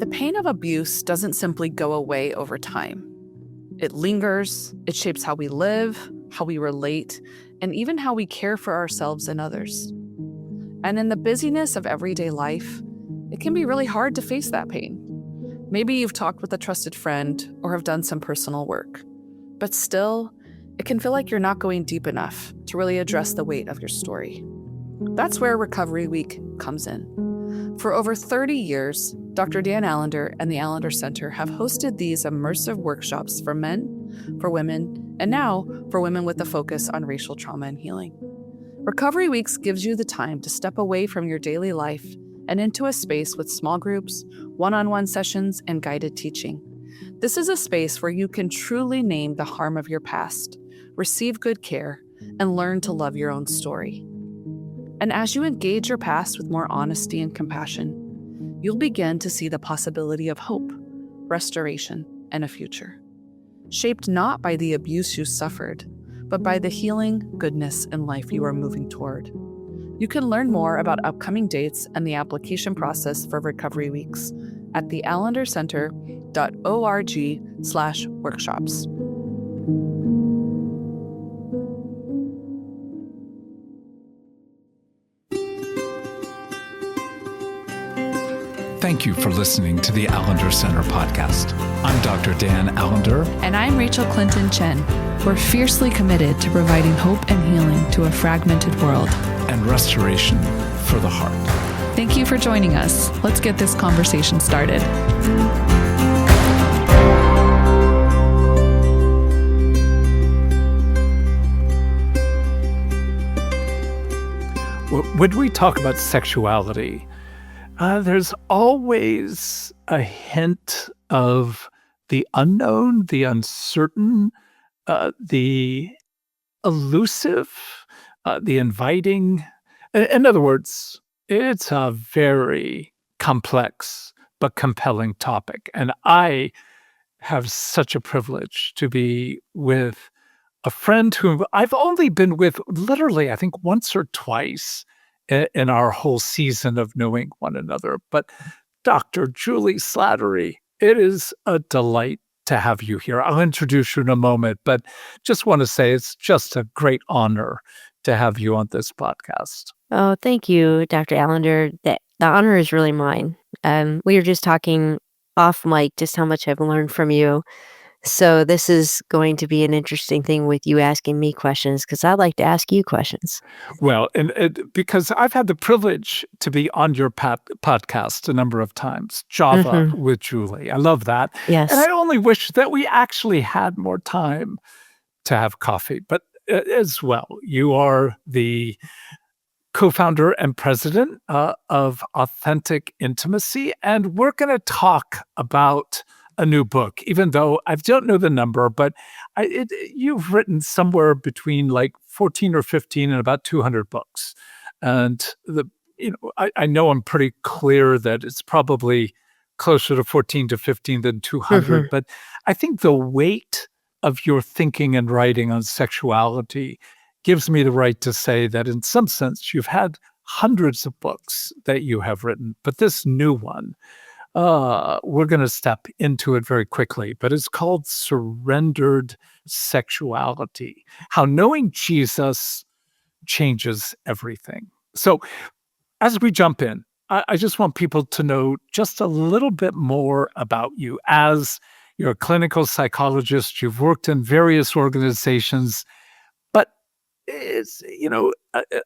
pain of abuse doesn't simply go away over time. It lingers, it shapes how we live, how we relate, and even how we care for ourselves and others. And in the busyness of everyday life, it can be really hard to face that pain. Maybe you've talked with a trusted friend or have done some personal work, but still, it can feel like you're not going deep enough to really address the weight of your story. That's where Recovery Week comes in. For over 30 years, Dr. Dan Allender and the Allender Center have hosted these immersive workshops for men, for women, and now for women with a focus on racial trauma and healing. Recovery Weeks gives you the time to step away from your daily life and into a space with small groups, one-on-one sessions, and guided teaching. This is a space where you can truly name the harm of your past, receive good care, and learn to love your own story. And as you engage your past with more honesty and compassion, you'll begin to see the possibility of hope, restoration, and a future. Shaped not by the abuse you suffered, but by the healing, goodness, and life you are moving toward. You can learn more about upcoming dates and the application process for Recovery Weeks at theallendercenter.org/workshops. Thank you for listening to the Allender Center podcast. I'm Dr. Dan Allender. And I'm Rachel Clinton Chen. We're fiercely committed to providing hope and healing to a fragmented world. And restoration for the heart. Thank you for joining us. Let's get this conversation started. When we talk about sexuality, there's always a hint of the unknown, the uncertain, the elusive, the inviting. In other words, it's a very complex but compelling topic. And I have such a privilege to be with a friend whom I've only been with literally, I think, once or twice in our whole season of knowing one another. But Dr. Juli Slattery, it is a delight to have you here. I'll introduce you in a moment, but just want to say it's just a great honor to have you on this podcast. Oh, thank you, Dr. Allender. The honor is really mine. We were just talking off mic just how much I've learned from you. So this is going to be an interesting thing with you asking me questions because I'd like to ask you questions. Well, and because I've had the privilege to be on your podcast a number of times, Java with Juli. I love that. Yes. And I only wish that we actually had more time to have coffee. But as well, you are the co-founder and president of Authentic Intimacy. And we're going to talk about a new book, even though I don't know the number, but you've written somewhere between like 14 or 15 and about 200 books. And I know I'm pretty clear that it's probably closer to 14 to 15 than 200, but I think the weight of your thinking and writing on sexuality gives me the right to say that in some sense you've had hundreds of books that you have written, but this new one, we're going to step into it very quickly, but it's called Surrendered Sexuality, How Knowing Jesus Changes Everything. So as we jump in, I just want people to know just a little bit more about you. As you're a clinical psychologist, you've worked in various organizations, but it's,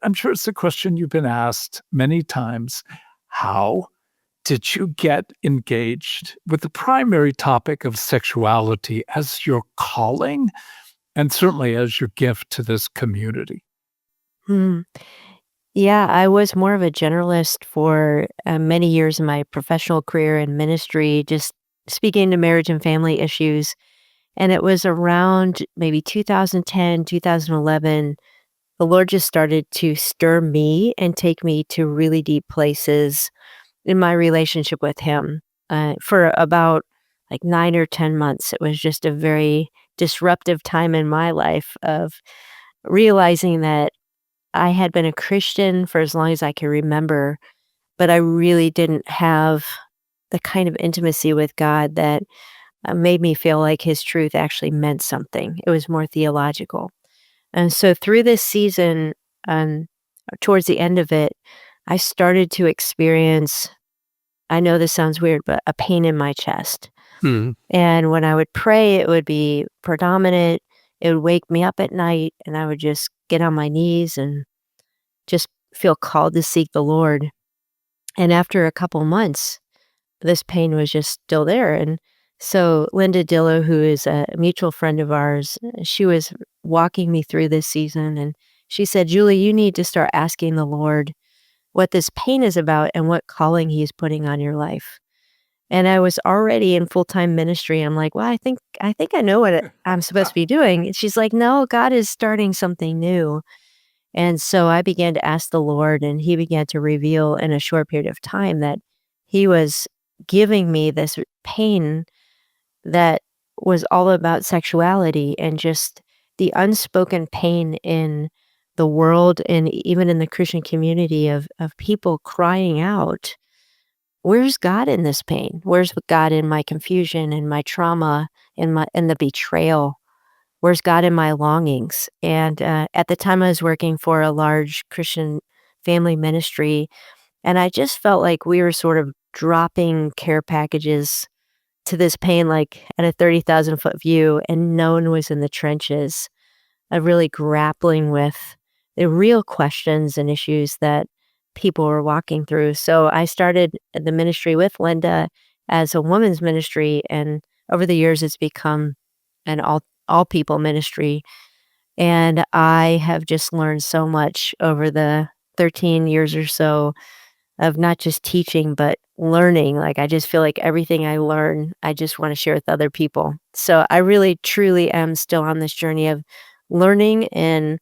I'm sure it's a question you've been asked many times. How did you get engaged with the primary topic of sexuality as your calling and certainly as your gift to this community? Yeah, I was more of a generalist for many years in my professional career and ministry, just speaking to marriage and family issues. And it was around maybe 2010, 2011, the Lord just started to stir me and take me to really deep places in my relationship with him. For about like 9 or 10 months, it was just a very disruptive time in my life of realizing that I had been a Christian for as long as I can remember, but I really didn't have the kind of intimacy with God that made me feel like his truth actually meant something. It was more theological. And so through this season, um, towards the end of it, I started to experience, I know this sounds weird, but a pain in my chest. Mhm. And when I would pray, it would be predominant. It would wake me up at night, and I would just get on my knees and just feel called to seek the Lord. And after a couple months, this pain was just still there. And so Linda Dillow, who is a mutual friend of ours, she was walking me through this season. And she said, Julie, you need to start asking the Lord what this pain is about and what calling he's putting on your life. And I was already in full-time ministry. I'm like, well, I think I know what I'm supposed to be doing. And she's like, no, God is starting something new. And so I began to ask the Lord, and he began to reveal in a short period of time that he was giving me this pain that was all about sexuality and just the unspoken pain in the world and even in the Christian community of people crying out, where's God in this pain? Where's God in my confusion and my trauma and the betrayal? Where's God in my longings? And at the time, I was working for a large Christian family ministry, and I just felt like we were sort of dropping care packages to this pain, like at a 30,000-foot view, and no one was in the trenches of really grappling with the real questions and issues that people were walking through. So I started the ministry with Linda as a women's ministry, and over the years, it's become an all people ministry. And I have just learned so much over the 13 years or so of not just teaching, but learning. Like, I just feel like everything I learn, I just want to share with other people. So I really, truly am still on this journey of learning and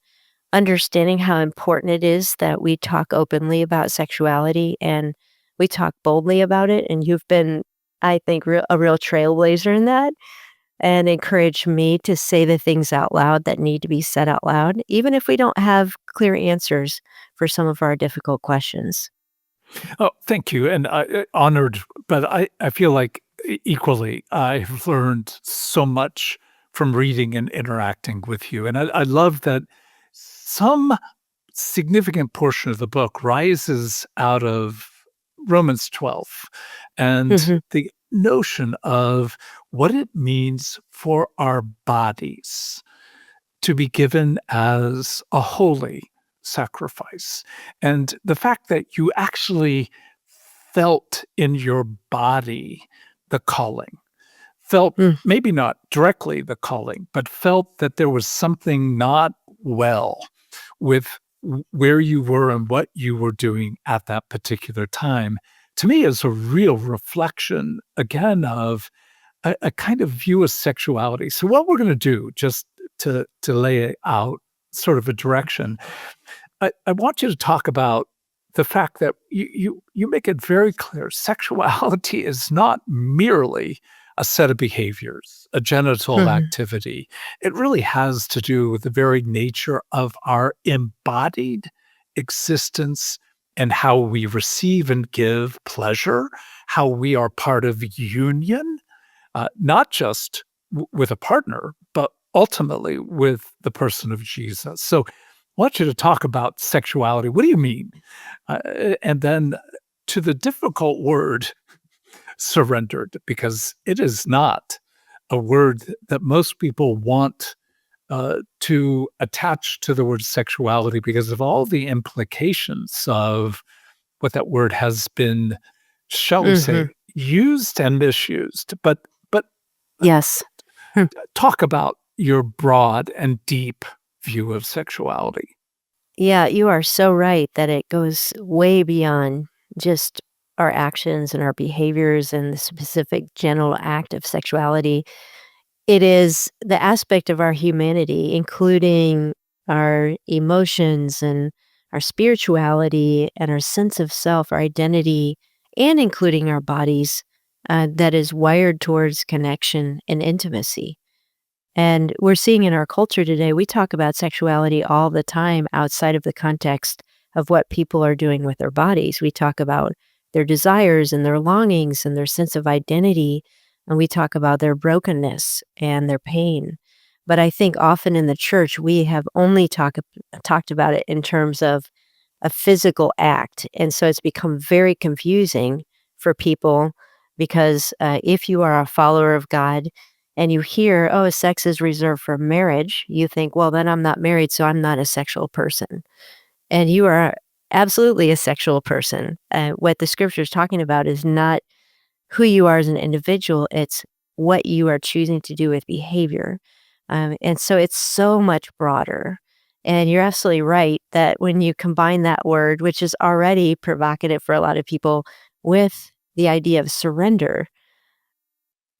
understanding how important it is that we talk openly about sexuality and we talk boldly about it. And you've been, I think, a real trailblazer in that and encourage me to say the things out loud that need to be said out loud, even if we don't have clear answers for some of our difficult questions. Oh, thank you. And honored, but I feel like equally, I've learned so much from reading and interacting with you. And I love that some significant portion of the book rises out of Romans 12 and Mhm. the notion of what it means for our bodies to be given as a holy sacrifice. And the fact that you actually felt in your body the calling, felt Mm. maybe not directly the calling, but felt that there was something not well with where you were and what you were doing at that particular time, to me is a real reflection, again, of a kind of view of sexuality. So what we're going to do, just to lay out sort of a direction, I want you to talk about the fact that you make it very clear sexuality is not merely a set of behaviors, a genital Mhm. activity. It really has to do with the very nature of our embodied existence and how we receive and give pleasure, how we are part of union, not just with a partner, but ultimately with the person of Jesus. So I want you to talk about sexuality. What do you mean? And then to the difficult word, surrendered, because it is not a word that most people want to attach to the word sexuality because of all the implications of what that word has been, shall we say, Mhm. used and misused. But Yes. Hmm. talk about your broad and deep view of sexuality. Yeah, you are so right that it goes way beyond just our actions and our behaviors and the specific general act of sexuality. It is the aspect of our humanity, including our emotions and our spirituality and our sense of self, our identity, and including our bodies, that is wired towards connection and intimacy. And we're seeing in our culture today, we talk about sexuality all the time outside of the context of what people are doing with their bodies. We talk about their desires and their longings and their sense of identity. And we talk about their brokenness and their pain. But I think often in the church, we have only talked about it in terms of a physical act. And so it's become very confusing for people because if you are a follower of God and you hear, oh, sex is reserved for marriage, you think, well, then I'm not married, so I'm not a sexual person. And you are absolutely a sexual person. What the scripture is talking about is not who you are as an individual, it's what you are choosing to do with behavior. And so it's so much broader. And you're absolutely right that when you combine that word, which is already provocative for a lot of people, with the idea of surrender,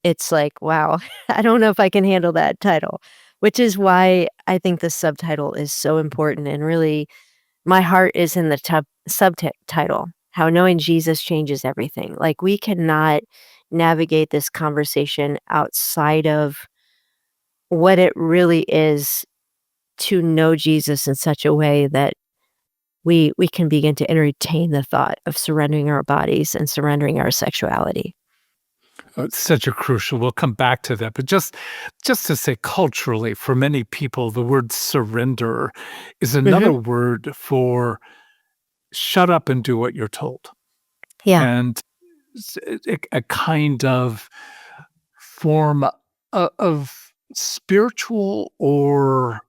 it's like, wow, I don't know if I can handle that title, which is why I think the subtitle is so important. And really, my heart is in the subtitle, How Knowing Jesus Changes Everything. Like, we cannot navigate this conversation outside of what it really is to know Jesus in such a way that we can begin to entertain the thought of surrendering our bodies and surrendering our sexuality. It's such a crucial, we'll come back to that, but just to say culturally, for many people, the word surrender is another Mhm. word for shut up and do what you're told. Yeah. And a kind of form of spiritual or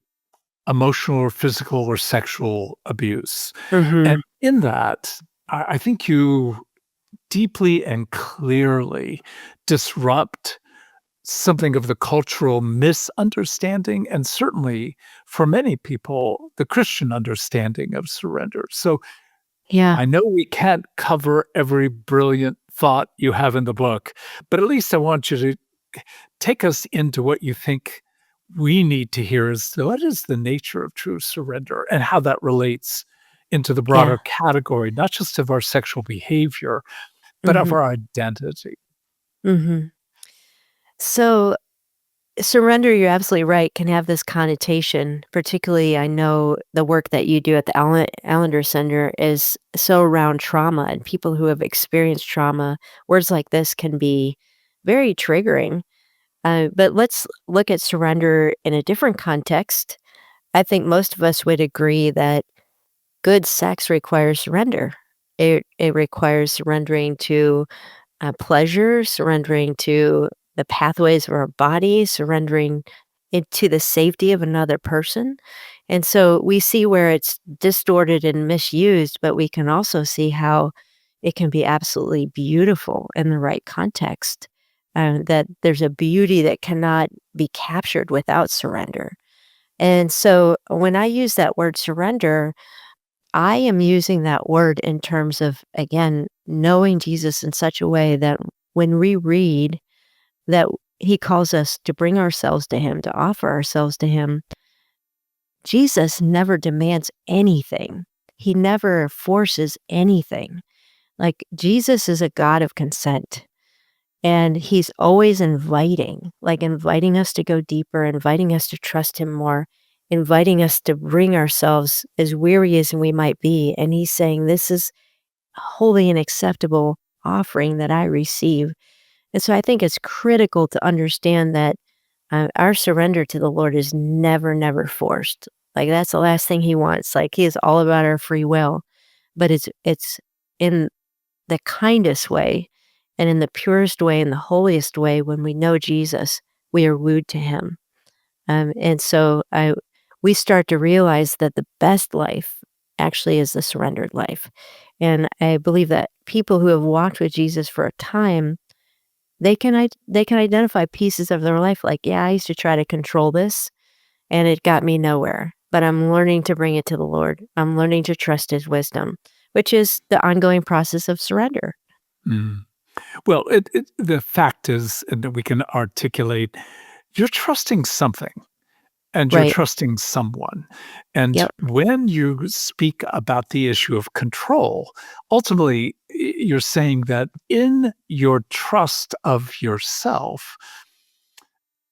emotional or physical or sexual abuse. Mhm. And in that, I think you deeply and clearly disrupt something of the cultural misunderstanding and certainly for many people, the Christian understanding of surrender. So Yeah. I know we can't cover every brilliant thought you have in the book, but at least I want you to take us into what you think we need to hear is what is the nature of true surrender and how that relates into the Yeah. broader category, not just of our sexual behavior, but of Mhm. our identity. Mhm. So, surrender, you're absolutely right, can have this connotation. Particularly, I know the work that you do at the Allender Center is so around trauma and people who have experienced trauma. Words like this can be very triggering. But let's look at surrender in a different context. I think most of us would agree that good sex requires surrender. It requires surrendering to pleasure, surrendering to the pathways of our body, surrendering it to the safety of another person. And so we see where it's distorted and misused, but we can also see how it can be absolutely beautiful in the right context. That there's a beauty that cannot be captured without surrender. And so when I use that word surrender, I am using that word in terms of, again, knowing Jesus in such a way that when we read that he calls us to bring ourselves to him, to offer ourselves to him, Jesus never demands anything. He never forces anything. Like, Jesus is a God of consent. And he's always inviting, like inviting us to go deeper, inviting us to trust him more, inviting us to bring ourselves as weary as we might be. And he's saying, this is holy and acceptable offering that I receive. And so I think it's critical to understand that our surrender to the Lord is never, never forced. Like, that's the last thing he wants. Like, he is all about our free will, but it's in the kindest way and in the purest way and the holiest way. When we know Jesus, we are wooed to him. And so we start to realize that the best life actually is the surrendered life. And I believe that people who have walked with Jesus for a time, they can identify pieces of their life like, yeah, I used to try to control this and it got me nowhere, but I'm learning to bring it to the Lord. I'm learning to trust his wisdom, which is the ongoing process of surrender. Mm. Well, the fact is, and that we can articulate, you're trusting something and you're Right. trusting someone. And Yep. when you speak about the issue of control, ultimately, you're saying that in your trust of yourself,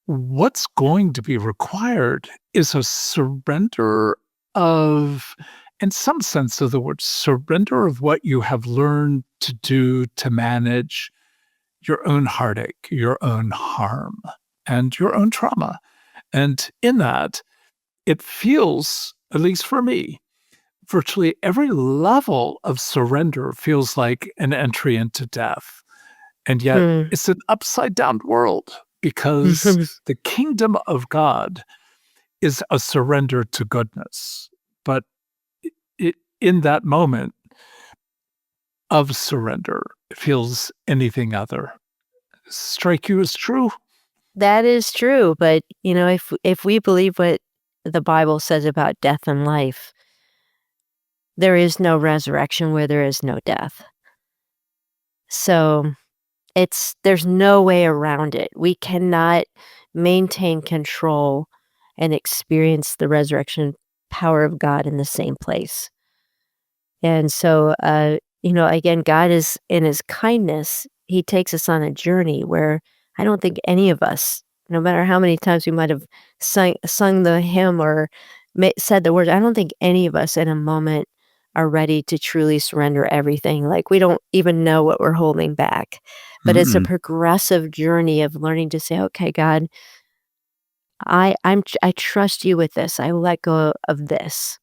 what's going to be required is a surrender of in some sense of the word, surrender of what you have learned to do to manage your own heartache, your own harm, and your own trauma. And in that, it feels, at least for me, virtually every level of surrender feels like an entry into death. And yet Mm. it's an upside down world because the kingdom of God is a surrender to goodness. But in that moment of surrender, it feels anything other. Strike you as true? That is true, but, if we believe what the Bible says about death and life, there is no resurrection where there is no death. So, there's no way around it. We cannot maintain control and experience the resurrection power of God in the same place. And so, again, God is in his kindness, he takes us on a journey where I don't think any of us, no matter how many times we might have sung the hymn or said the words, I don't think any of us in a moment are ready to truly surrender everything. Like we don't even know what we're holding back. But it's a Mm-mm. progressive journey of learning to say, okay, God, I trust you with this. I let go of this.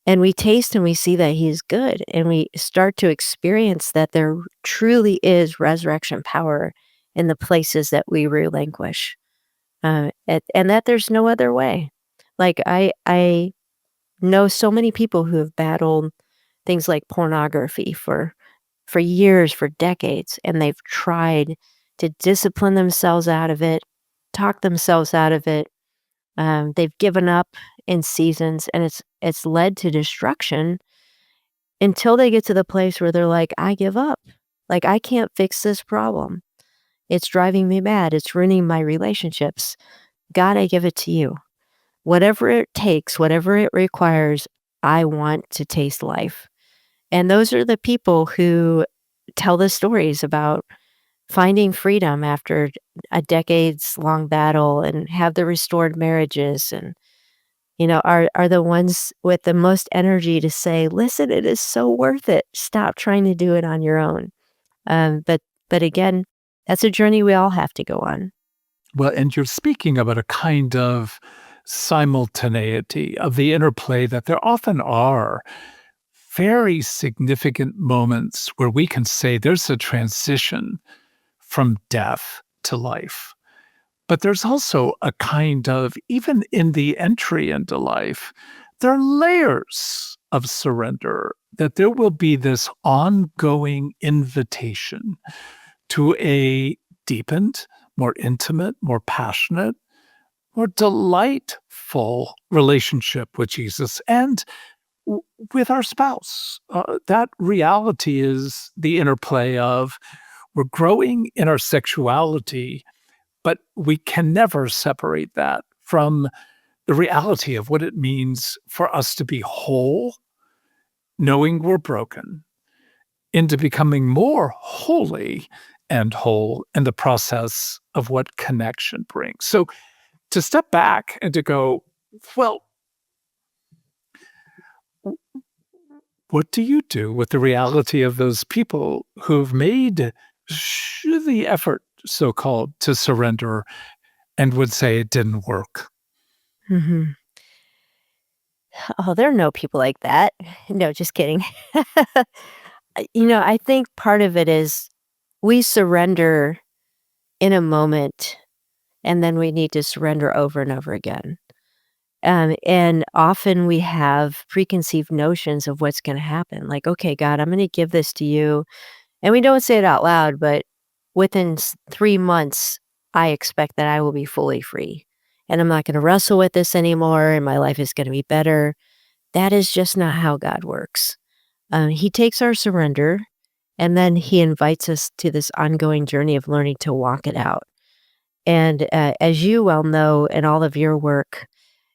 And we taste and we see that he is good, and we start to experience that there truly is resurrection power in the places that we relinquish, and that there's no other way. Like, I know so many people who have battled things like pornography for years, for decades, and they've tried to discipline themselves out of it, talk themselves out of it. They've given up in seasons, and it's led to destruction until they get to the place where they're like, "I give up. Like, I can't fix this problem. It's driving me mad. It's ruining my relationships. God, I give it to you. Whatever it takes, whatever it requires, I want to taste life." And those are the people who tell the stories about finding freedom after a decades-long battle and have the restored marriages and are the ones with the most energy to say, "Listen, it is so worth it. Stop trying to do it on your own." But again, that's a journey we all have to go on. Well, and you're speaking about a kind of simultaneity of the interplay that there often are very significant moments where we can say there's a transition from death to life. But there's also a kind of, even in the entry into life, there are layers of surrender, that there will be this ongoing invitation to a deepened, more intimate, more passionate, more delightful relationship with Jesus and with our spouse. That reality is the interplay of we're growing in our sexuality, but we can never separate that from the reality of what it means for us to be whole, knowing we're broken, into becoming more holy and whole in the process of what connection brings. So to step back and to go, well, w- what do you do with the reality of those people who've made the effort, so called, to surrender and would say it didn't work? Mhm. Oh, there are no people like that. No, just kidding. I think part of it is we surrender in a moment, and then we need to surrender over and over again. And often we have preconceived notions of what's gonna happen, like, "Okay, God, I'm gonna give this to you." And we don't say it out loud, but within 3 months, I expect that I will be fully free, and I'm not gonna wrestle with this anymore, and my life is gonna be better. That is just not how God works. He takes our surrender, and then he invites us to this ongoing journey of learning to walk it out. And, as you well know in all of your work,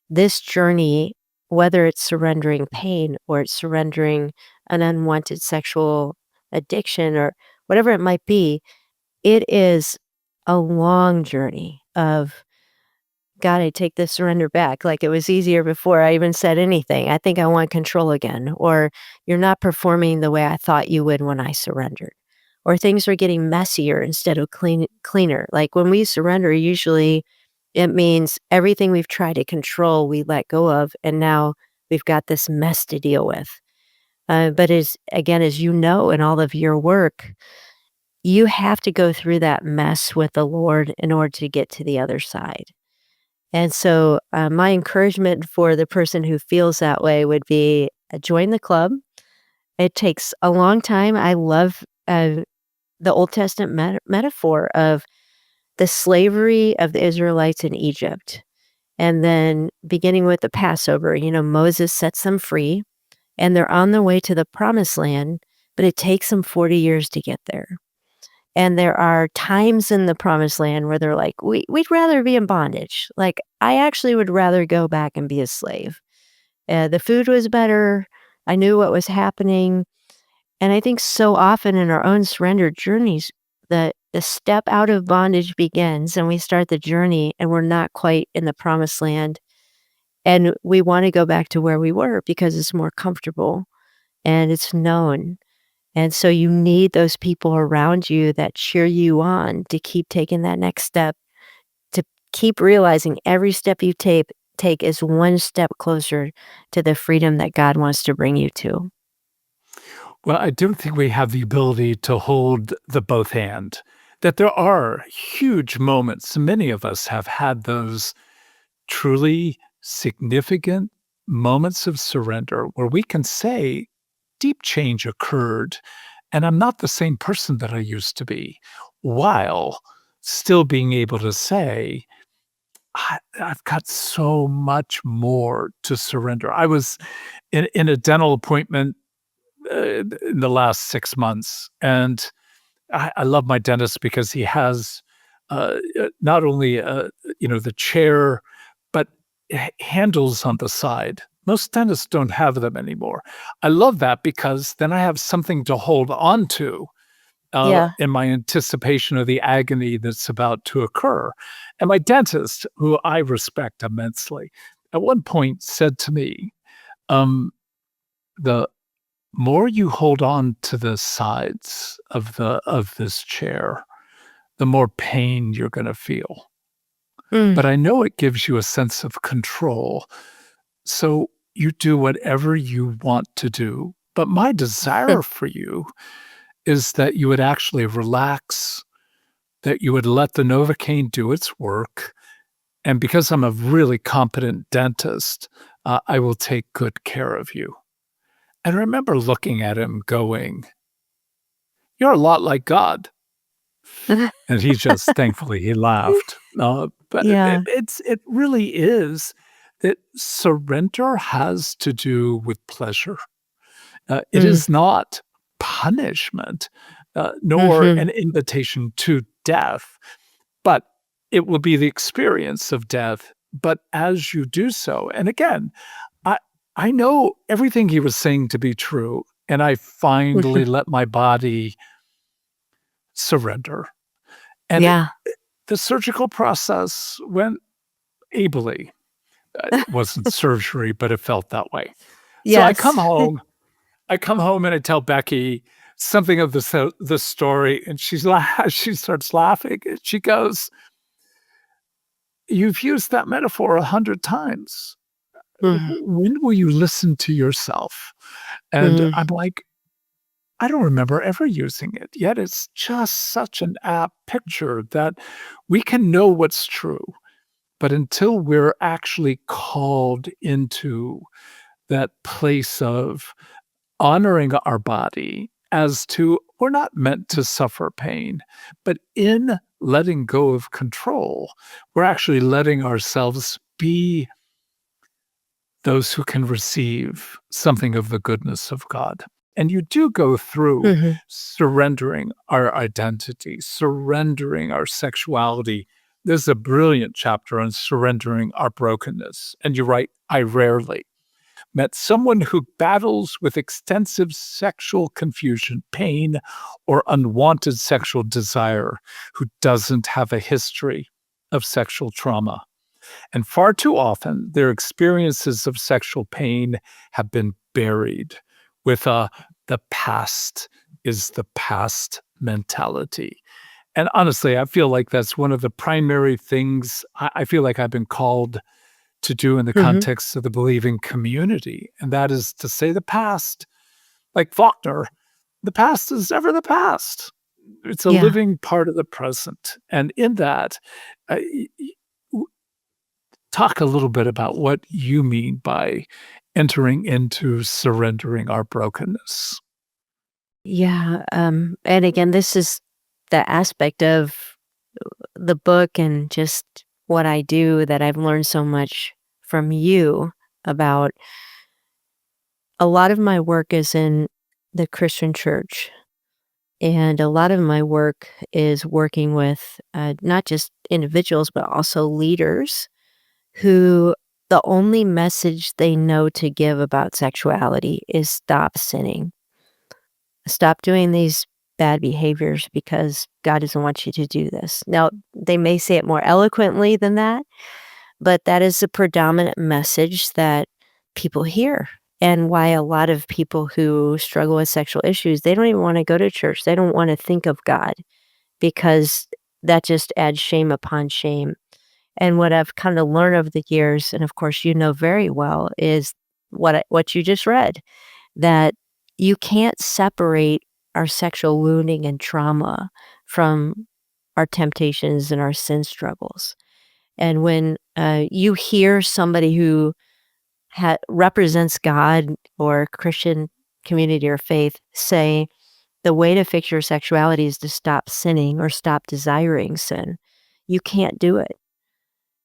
this journey, whether it's surrendering pain or it's surrendering an unwanted sexual addiction or whatever it might be, it is a long journey of God, I take this surrender back. Like it was easier before I even said anything. I think I want control again. Or you're not performing the way I thought you would when I surrendered. Or things are getting messier instead of cleaner. Like when we surrender, usually it means everything we've tried to control, we let go of. And now we've got this mess to deal with. But as you know, in all of your work, you have to go through that mess with the Lord in order to get to the other side. And so, my encouragement for the person who feels that way would be join the club. It takes a long time. I love the Old Testament metaphor of the slavery of the Israelites in Egypt. And then beginning with the Passover, Moses sets them free and they're on their way to the promised land, but it takes them 40 years to get there. And there are times in the promised land where they're like, we'd rather be in bondage. Like, I actually would rather go back and be a slave. The food was better. I knew what was happening. And I think so often in our own surrender journeys, the step out of bondage begins and we start the journey and we're not quite in the promised land. And we want to go back to where we were because it's more comfortable and it's known. And so you need those people around you that cheer you on to keep taking that next step, to keep realizing every step you take is one step closer to the freedom that God wants to bring you to. Well, I don't think we have the ability to hold the both hand, that there are huge moments. Many of us have had those truly significant moments of surrender where we can say, deep change occurred, and I'm not the same person that I used to be, while still being able to say, I've got so much more to surrender. I was in a dental appointment in the last 6 months, and I love my dentist because he has not only the chair, but handles on the side. Most dentists don't have them anymore. I love that because then I have something to hold on to Yeah. in my anticipation of the agony that's about to occur. And my dentist, who I respect immensely, at one point said to me, "The more you hold on to the sides of this chair, the more pain you're going to feel. Mm. But I know it gives you a sense of control. So you do whatever you want to do. But my desire for you is that you would actually relax, that you would let the Novocaine do its work. And because I'm a really competent dentist, I will take good care of you." And I remember looking at him going, "You're a lot like God." And he just thankfully, he laughed. But Yeah. it really is that surrender has to do with pleasure. It Mm. is not punishment, nor Mhm. an invitation to death, but it will be the experience of death. But as you do so, and again, I I know everything he was saying to be true, and I finally let my body surrender. And Yeah. the surgical process went ably. It wasn't surgery, but it felt that way. So Yes. I come home and I tell Becky something of the story, and she starts laughing, and she goes, "You've used that metaphor 100 times. Mhm. When will you listen to yourself?" And Mhm. I'm like, "I don't remember ever using it, yet it's just such an apt picture that we can know what's true. But until we're actually called into that place of honoring our body as to we're not meant to suffer pain, but in letting go of control, we're actually letting ourselves be those who can receive something of the goodness of God." And you do go through Mhm. surrendering our identity, surrendering our sexuality. There's a brilliant chapter on surrendering our brokenness. And you write, "I rarely met someone who battles with extensive sexual confusion, pain, or unwanted sexual desire who doesn't have a history of sexual trauma. And far too often, their experiences of sexual pain have been buried with a the past is the past mentality. And honestly, I feel like that's one of the primary things I feel like I've been called to do in the Mhm. context of the believing community. And that is to say the past, like Faulkner, the past is ever the past. It's a Yeah. living part of the present. And in that, y- y- w- talk a little bit about what you mean by entering into surrendering our brokenness. Yeah, and again, this is the aspect of the book and just what I do that I've learned so much from you about. A lot of my work is in the Christian church, and a lot of my work is working with, not just individuals, but also leaders who the only message they know to give about sexuality is stop sinning. Stop doing these bad behaviors because God doesn't want you to do this. Now, they may say it more eloquently than that, but that is the predominant message that people hear. And why a lot of people who struggle with sexual issues, they don't even want to go to church. They don't want to think of God because that just adds shame upon shame. And what I've kind of learned over the years, and of course you know very well, is what you just read, that you can't separate our sexual wounding and trauma from our temptations and our sin struggles. And when you hear somebody who represents God or Christian community or faith say the way to fix your sexuality is to stop sinning or stop desiring sin, you can't do it.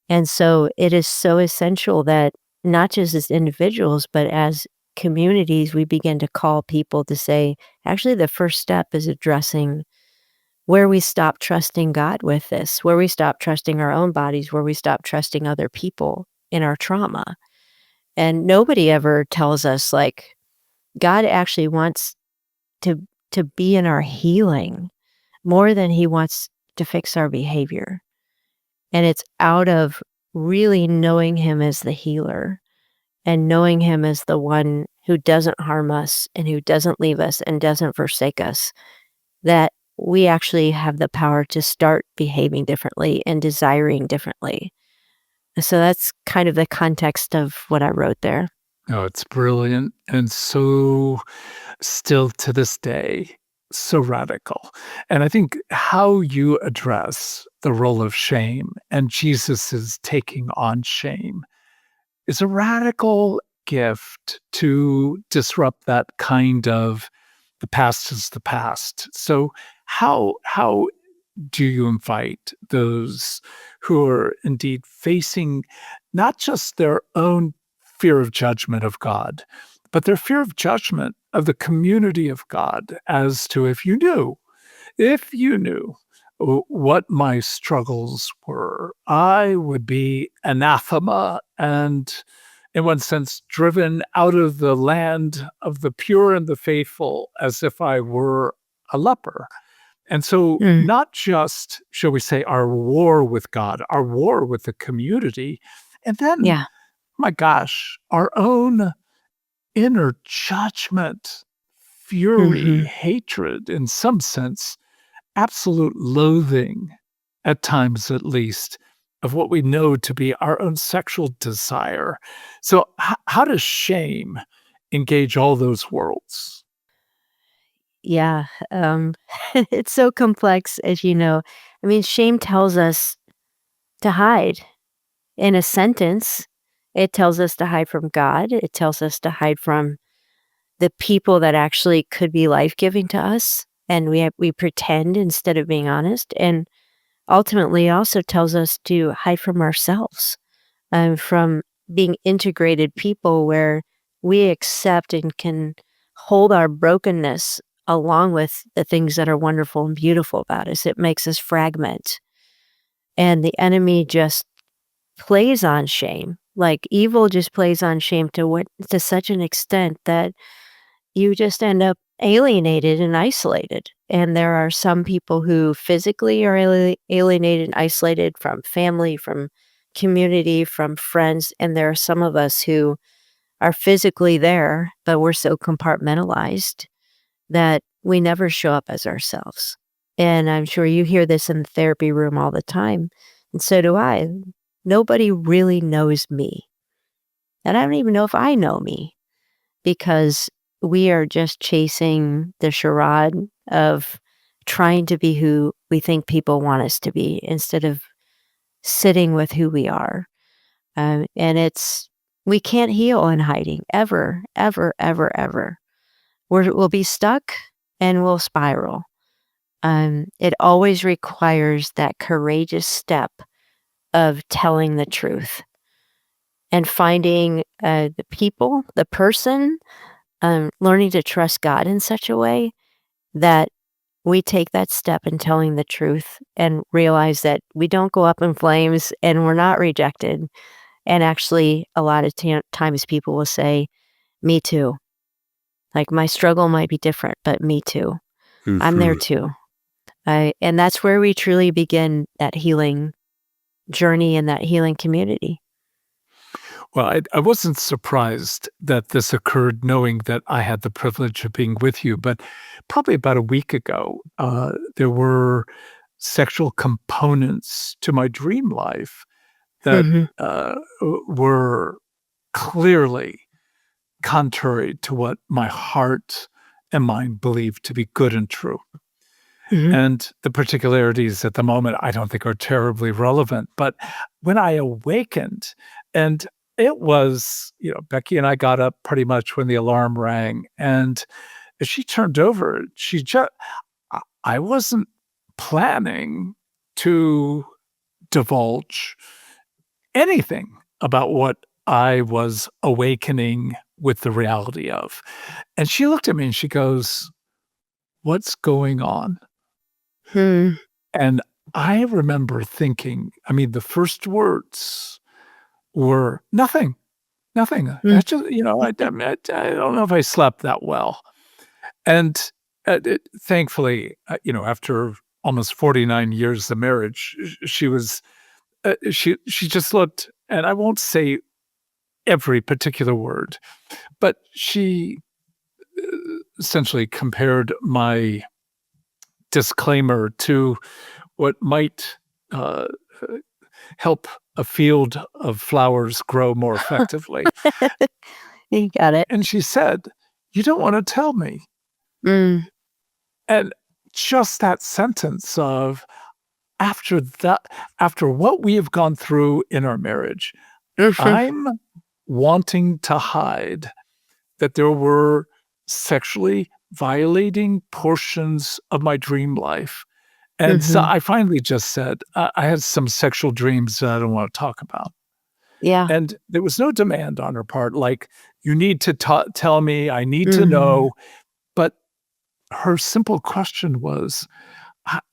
And so it is so essential that not just as individuals, but as communities, we begin to call people to say, actually, the first step is addressing where we stop trusting God with this, where we stop trusting our own bodies, where we stop trusting other people in our trauma. And nobody ever tells us, like, God actually wants to to be in our healing more than he wants to fix our behavior. And it's out of really knowing him as the healer and knowing him as the one who doesn't harm us and who doesn't leave us and doesn't forsake us that we actually have the power to start behaving differently and desiring differently. So that's kind of the context of what I wrote there. Oh, it's brilliant and so still to this day, so radical. And I think how you address the role of shame and Jesus's taking on shame is a radical gift to disrupt that kind of the past is the past. So how do you invite those who are indeed facing not just their own fear of judgment of God, but their fear of judgment of the community of God as to if you knew what my struggles were, I would be anathema and, in one sense, driven out of the land of the pure and the faithful as if I were a leper. And so, Mm, not just, shall we say, our war with God, our war with the community, and then, yeah. my gosh, our own inner judgment, fury, Hmm. hatred, in some sense, absolute loathing, at times at least, of what we know to be our own sexual desire. So, how does shame engage all those worlds? Yeah. It's so complex, as you know. I mean, shame tells us to hide. In a sentence, it tells us to hide from God. It tells us to hide from the people that actually could be life-giving to us, and we pretend instead of being honest, and ultimately, it also tells us to hide from ourselves, from being integrated people where we accept and can hold our brokenness along with the things that are wonderful and beautiful about us. It makes us fragment, and the enemy just plays on shame. Like, evil just plays on shame to such an extent that you just end up alienated and isolated. And there are some people who physically are alienated and isolated from family, from community from friends, and there are some of us who are physically there, but we're so compartmentalized that we never show up as ourselves. And I'm sure you hear this in the therapy room all the time, and so do I. Nobody really knows me, and I don't even know if I know me because we are just chasing the charade of trying to be who we think people want us to be instead of sitting with who we are. And we can't heal in hiding ever, ever, ever, ever. We'll be stuck and we'll spiral. It always requires that courageous step of telling the truth and finding the person, learning to trust God in such a way that we take that step in telling the truth and realize that we don't go up in flames and we're not rejected. And actually, a lot of times people will say, me too. Like, my struggle might be different, but me too. I'm there Mhm. too. And that's where we truly begin that healing journey and that healing community. Well, I wasn't surprised that this occurred knowing that I had the privilege of being with you, but probably about a week ago, there were sexual components to my dream life that Mhm, were clearly contrary to what my heart and mind believed to be good and true. mhm, And the particularities at the moment, I don't think are terribly relevant. But when I awakened, and it was, Becky and I got up pretty much when the alarm rang. And as she turned over, I wasn't planning to divulge anything about what I was awakening with the reality of. And she looked at me and she goes, "What's going on?" hmm, And I remember thinking, I mean, the first words were nothing, nothing. mm, I just, I don't know if I slept that well. And thankfully, after almost 49 years of marriage, she was, she just looked, and I won't say every particular word, but she essentially compared my disclaimer to what might uh, help a field of flowers grow more effectively. you got it. And she said, "You don't want to tell me." Mm, And just that sentence of after that, after what we have gone through in our marriage, mhm, I'm wanting to hide that there were sexually violating portions of my dream life. And so mhm. I finally just said, I had some sexual dreams that I don't want to talk about. Yeah. And there was no demand on her part, like, "You need to tell me, I need to Mhm. know." But her simple question was,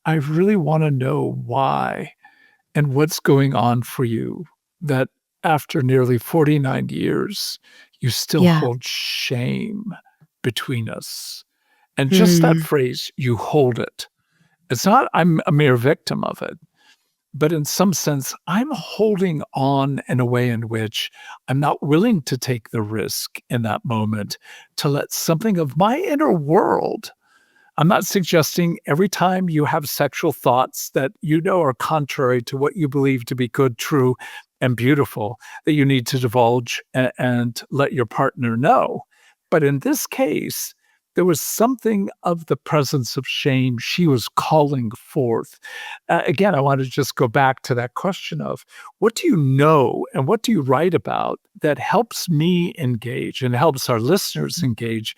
I really want to know why and what's going on for you that after nearly 49 years, you still Yeah. hold shame between us." And just that Mhm. phrase, "you hold it." It's not I'm a mere victim of it, but in some sense, I'm holding on in a way in which I'm not willing to take the risk in that moment to let something of my inner world. I'm not suggesting every time you have sexual thoughts that are contrary to what you believe to be good, true, and beautiful, that you need to divulge and let your partner know. But in this case, there was something of the presence of shame she was calling forth. Again, I want to just go back to that question of what do you know and what do you write about that helps me engage and helps our listeners engage?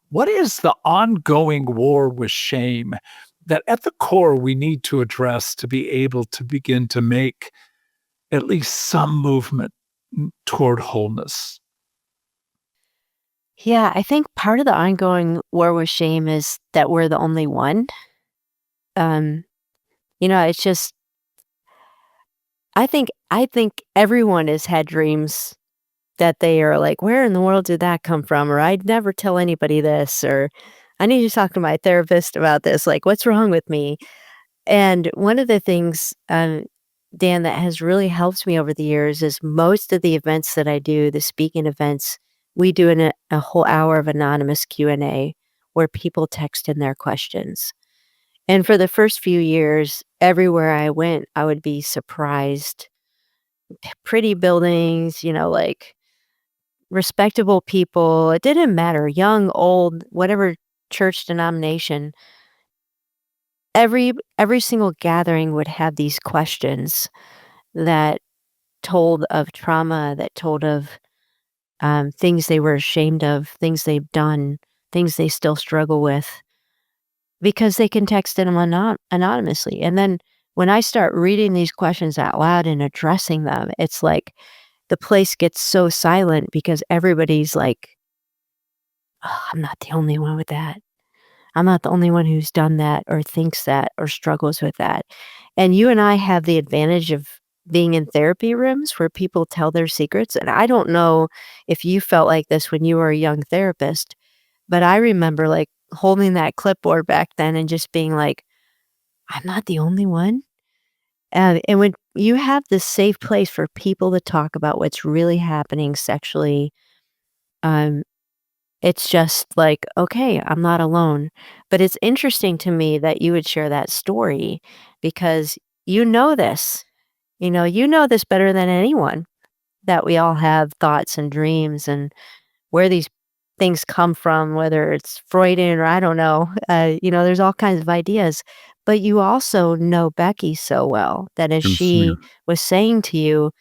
What is the ongoing war with shame that at the core we need to address to be able to begin to make at least some movement toward wholeness? Yeah, I think part of the ongoing war with shame is that we're the only one. Um, it's just I think everyone has had dreams that they are like, "Where in the world did that come from?" Or "I'd never tell anybody this," or "I need to talk to my therapist about this, like, what's wrong with me?" And one of the things, Dan, that has really helped me over the years is most of the events that I do, the speaking events, we do a whole hour of anonymous Q&A where people text in their questions. And for the first few years, everywhere I went, I would be surprised. Pretty buildings, like respectable people. It didn't matter, young, old, whatever church denomination. Every single gathering would have these questions that told of trauma, that told of things they were ashamed of, things they've done, things they still struggle with, because they can text them anonymously. And then when I start reading these questions out loud and addressing them, it's like the place gets so silent because everybody's like, oh, I'm not the only one with that. I'm not the only one who's done that or thinks that or struggles with that. And you and I have the advantage of being in therapy rooms where people tell their secrets. And I don't know if you felt like this when you were a young therapist, but I remember like holding that clipboard back then and just being like, I'm not the only one. And when you have this safe place for people to talk about what's really happening sexually, um, it's just like, okay, I'm not alone. But it's interesting to me that you would share that story because you know this. You know this better than anyone, that we all have thoughts and dreams and where these things come from, whether it's Freudian or I don't know. There's all kinds of ideas. But you also know Becky so well that as Yes, she ma'am. was saying to you,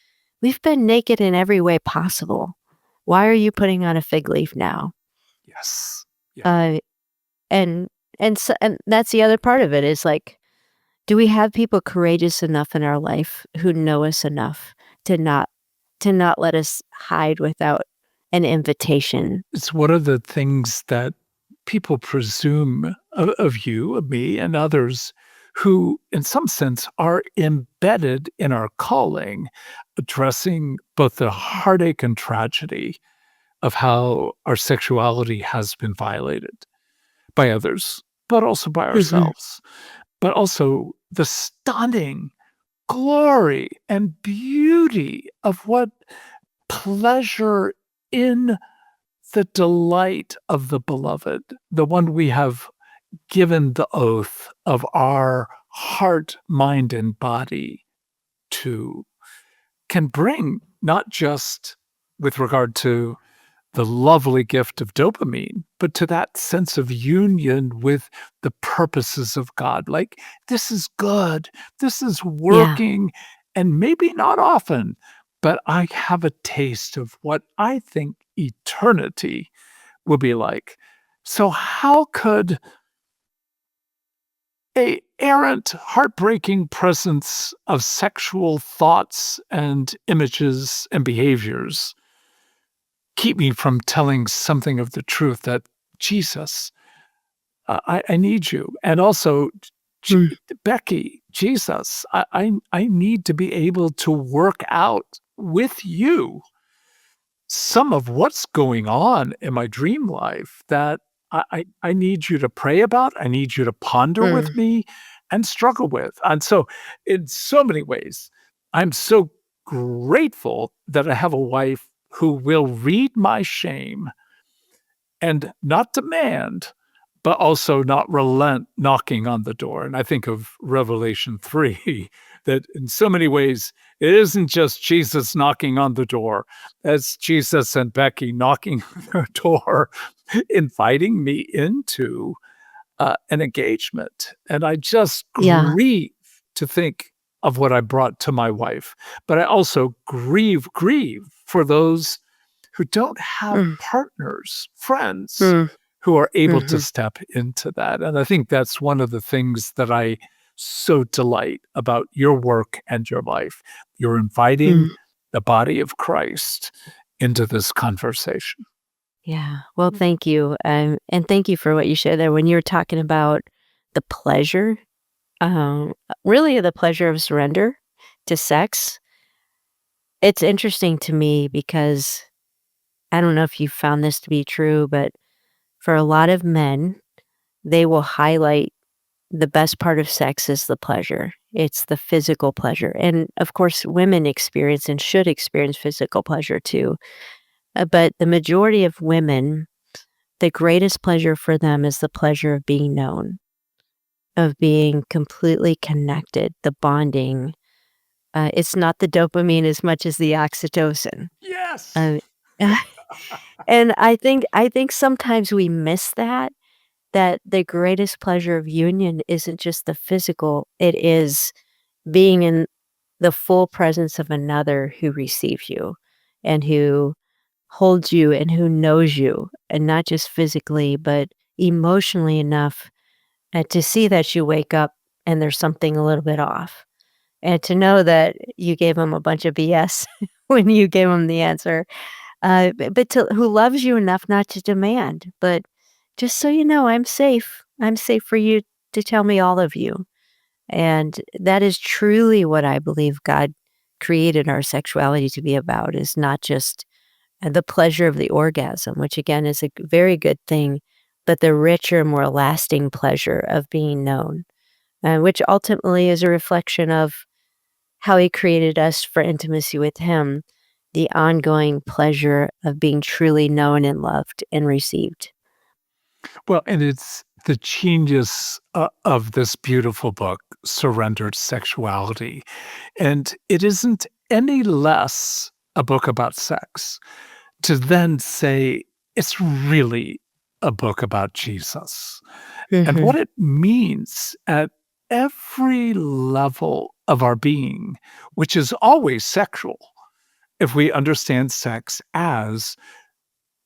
we've been naked in every way possible. Why are you putting on a fig leaf now? Yes. Yeah. Uh, and and that's the other part of it is like, do we have people courageous enough in our life who know us enough to not let us hide without an invitation? It's one of the things that people presume of you, of me, and others who, in some sense, are embedded in our calling, addressing both the heartache and tragedy of how our sexuality has been violated by others, but also by Mhm. ourselves, but also the stunning glory and beauty of what pleasure in the delight of the beloved, the one we have given the oath of our heart, mind, and body to, can bring, not just with regard to the lovely gift of dopamine, but to that sense of union with the purposes of God. Like, this is good, this is Yeah. working, and maybe not often, but I have a taste of what I think eternity will be like. So, how could a errant, heartbreaking presence of sexual thoughts and images and behaviors keep me from telling something of the truth that Jesus, I need you, and also J- Mm. Becky, Jesus, I need to be able to work out with you some of what's going on in my dream life that I need you to pray about. I need you to ponder with Mm. me and struggle with. And so, in so many ways, I'm so grateful that I have a wife who will read my shame and not demand, but also not relent knocking on the door. And I think of Revelation 3, that in so many ways, it isn't just Jesus knocking on the door, it's Jesus and Becky knocking on the door, inviting me into an engagement. And I just Yeah. grieve to think of what I brought to my wife. But I also grieve for those who don't have Mm. partners, friends Mm. who are able to Mhm. step into that. And I think that's one of the things that I so delight about your work and your life. You're inviting Mm. the body of Christ into this conversation. Yeah. Well, thank you, and thank you for what you shared there when you were talking about the pleasure, really the pleasure of surrender to sex. It's interesting to me because I don't know if you found this to be true, but for a lot of men, they will highlight the best part of sex is the pleasure. It's the physical pleasure. And of course, women experience and should experience physical pleasure too. But the majority of women, the greatest pleasure for them is the pleasure of being known, of being completely connected, the bonding. It's not the dopamine as much as the oxytocin. Yes. Uh, and I think sometimes we miss that the greatest pleasure of union isn't just the physical, it is being in the full presence of another who receives you and who holds you and who knows you, and not just physically, but emotionally enough to see that you wake up and there's something a little bit off. And to know that you gave them a bunch of BS when you gave them the answer, but to who loves you enough not to demand, but just so you know, I'm safe. I'm safe for you to tell me all of you. And that is truly what I believe God created our sexuality to be about, is not just the pleasure of the orgasm, which again is a very good thing, but the richer, more lasting pleasure of being known, which ultimately is a reflection of how He created us for intimacy with Him, the ongoing pleasure of being truly known and loved and received. Well, and it's the genius of this beautiful book, Surrendered Sexuality. And it isn't any less a book about sex to then say it's really a book about Jesus and Mhm, what it means at every level of our being, which is always sexual, if we understand sex as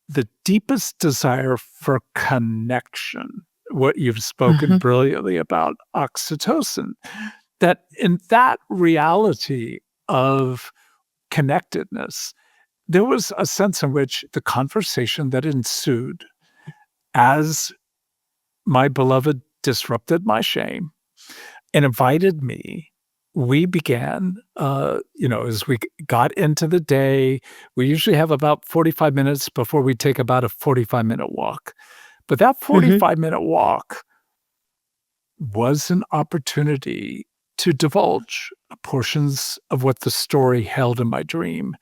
the deepest desire for connection, what you've spoken mhm, brilliantly about, oxytocin, that in that reality of connectedness, there was a sense in which the conversation that ensued as my beloved disrupted my shame and invited me, we began, as we got into the day, we usually have about 45 minutes before we take about a 45-minute walk. But that mhm. 45-minute walk was an opportunity to divulge portions of what the story held in my dream.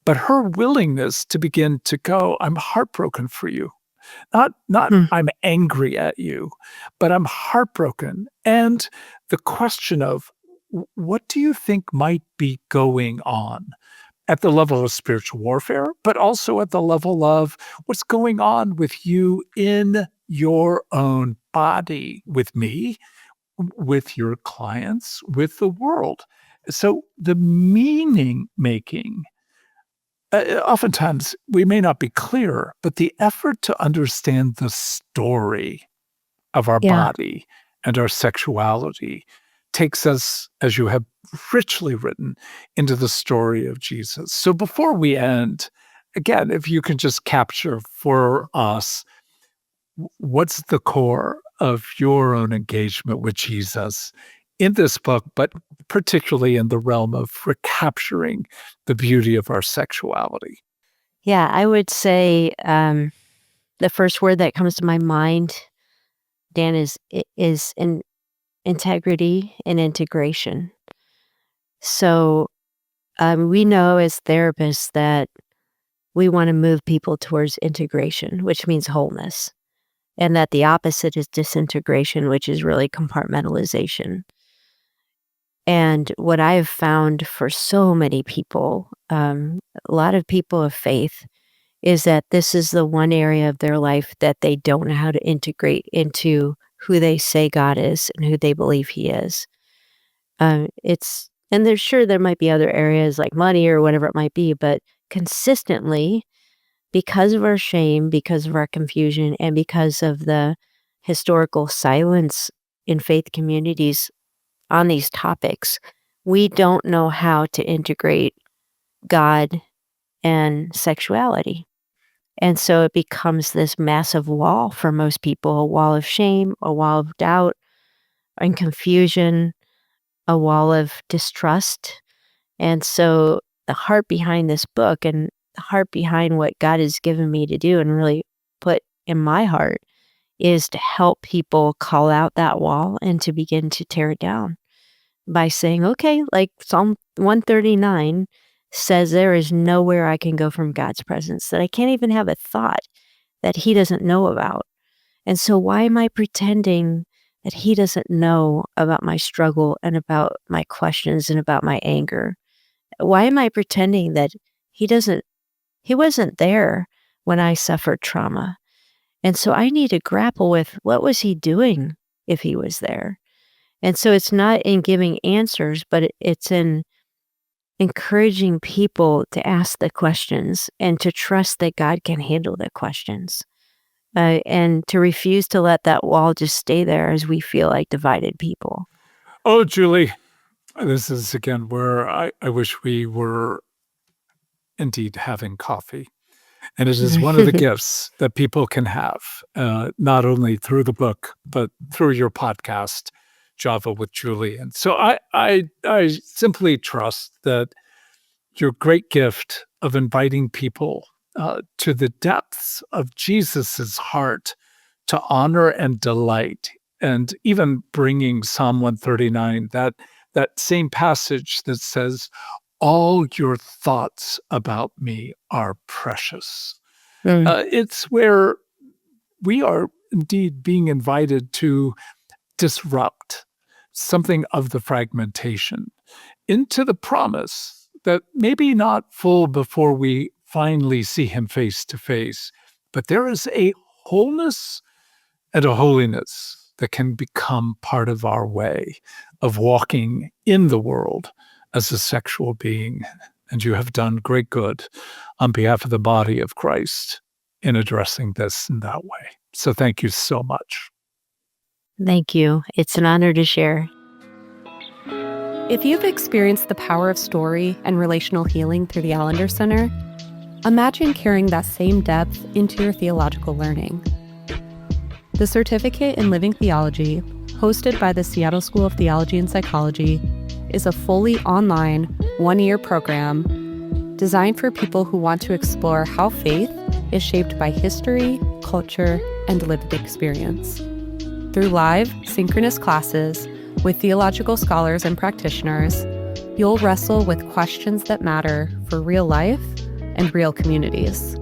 But her willingness to begin to go, "I'm heartbroken for you." Not Hmm. I'm angry at you, but I'm heartbroken. And the question of what do you think might be going on at the level of spiritual warfare, but also at the level of what's going on with you in your own body, with me, with your clients, with the world. So the meaning making, oftentimes we may not be clear, but the effort to understand the story of our Yeah. body and our sexuality takes us, as you have richly written, into the story of Jesus. So before we end, again, if you can just capture for us what's the core of your own engagement with Jesus in this book, but particularly in the realm of recapturing the beauty of our sexuality. Yeah, I would say, the first word that comes to my mind, Dan, is in integrity and integration. So, we know as therapists that we wanna move people towards integration, which means wholeness, and that the opposite is disintegration, which is really compartmentalization. And what I have found for so many people, a lot of people of faith, is that this is the one area of their life that they don't know how to integrate into who they say God is and who they believe He is. It's and there's sure there might be other areas like money or whatever it might be, but consistently, because of our shame, because of our confusion, and because of the historical silence in faith communities on these topics, we don't know how to integrate God and sexuality. And so it becomes this massive wall for most people, a wall of shame, a wall of doubt and confusion, a wall of distrust. And so the heart behind this book and the heart behind what God has given me to do and really put in my heart is to help people call out that wall and to begin to tear it down by saying, okay, like Psalm 139 says, there is nowhere I can go from God's presence, that I can't even have a thought that he doesn't know about. And so why am I pretending that he doesn't know about my struggle and about my questions and about my anger? Why am I pretending that he wasn't there when I suffered trauma? And so I need to grapple with, what was he doing if he was there? And so it's not in giving answers, but it's in encouraging people to ask the questions and to trust that God can handle the questions, and to refuse to let that wall just stay there as we feel like divided people. Oh, Julie, this is again where I wish we were indeed having coffee. And it is one of the gifts that people can have, not only through the book, but through your podcast, Java with Julie. And so I simply trust that your great gift of inviting people to the depths of Jesus's heart to honor and delight, and even bringing Psalm 139, that same passage that says, all your thoughts about me are precious. It's where we are indeed being invited to disrupt something of the fragmentation into the promise that maybe not full before we finally see him face to face, but there is a wholeness and a holiness that can become part of our way of walking in the world as a sexual being. And you have done great good on behalf of the body of Christ in addressing this in that way. So thank you so much. Thank you. It's an honor to share. If you've experienced the power of story and relational healing through the Allender Center, imagine carrying that same depth into your theological learning. The Certificate in Living Theology, hosted by the Seattle School of Theology and Psychology, is a fully online, one-year program designed for people who want to explore how faith is shaped by history, culture, and lived experience. Through live, synchronous classes with theological scholars and practitioners, you'll wrestle with questions that matter for real life and real communities.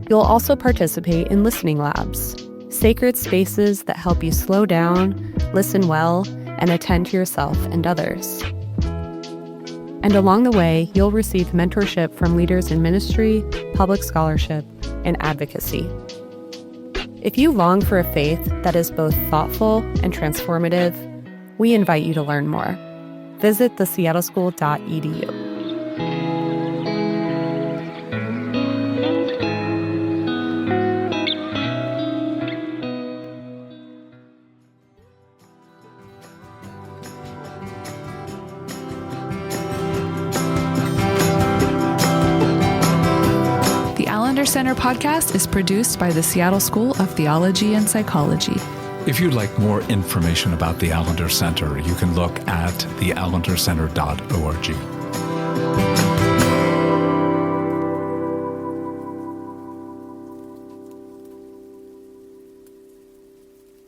You'll also participate in listening labs, sacred spaces that help you slow down, listen well, and attend to yourself and others. And along the way, you'll receive mentorship from leaders in ministry, public scholarship, and advocacy. If you long for a faith that is both thoughtful and transformative, we invite you to learn more. Visit theseattleschool.edu. The Allender Center podcast is produced by the Seattle School of Theology and Psychology. If you'd like more information about the Allender Center, you can look at theallendercenter.org.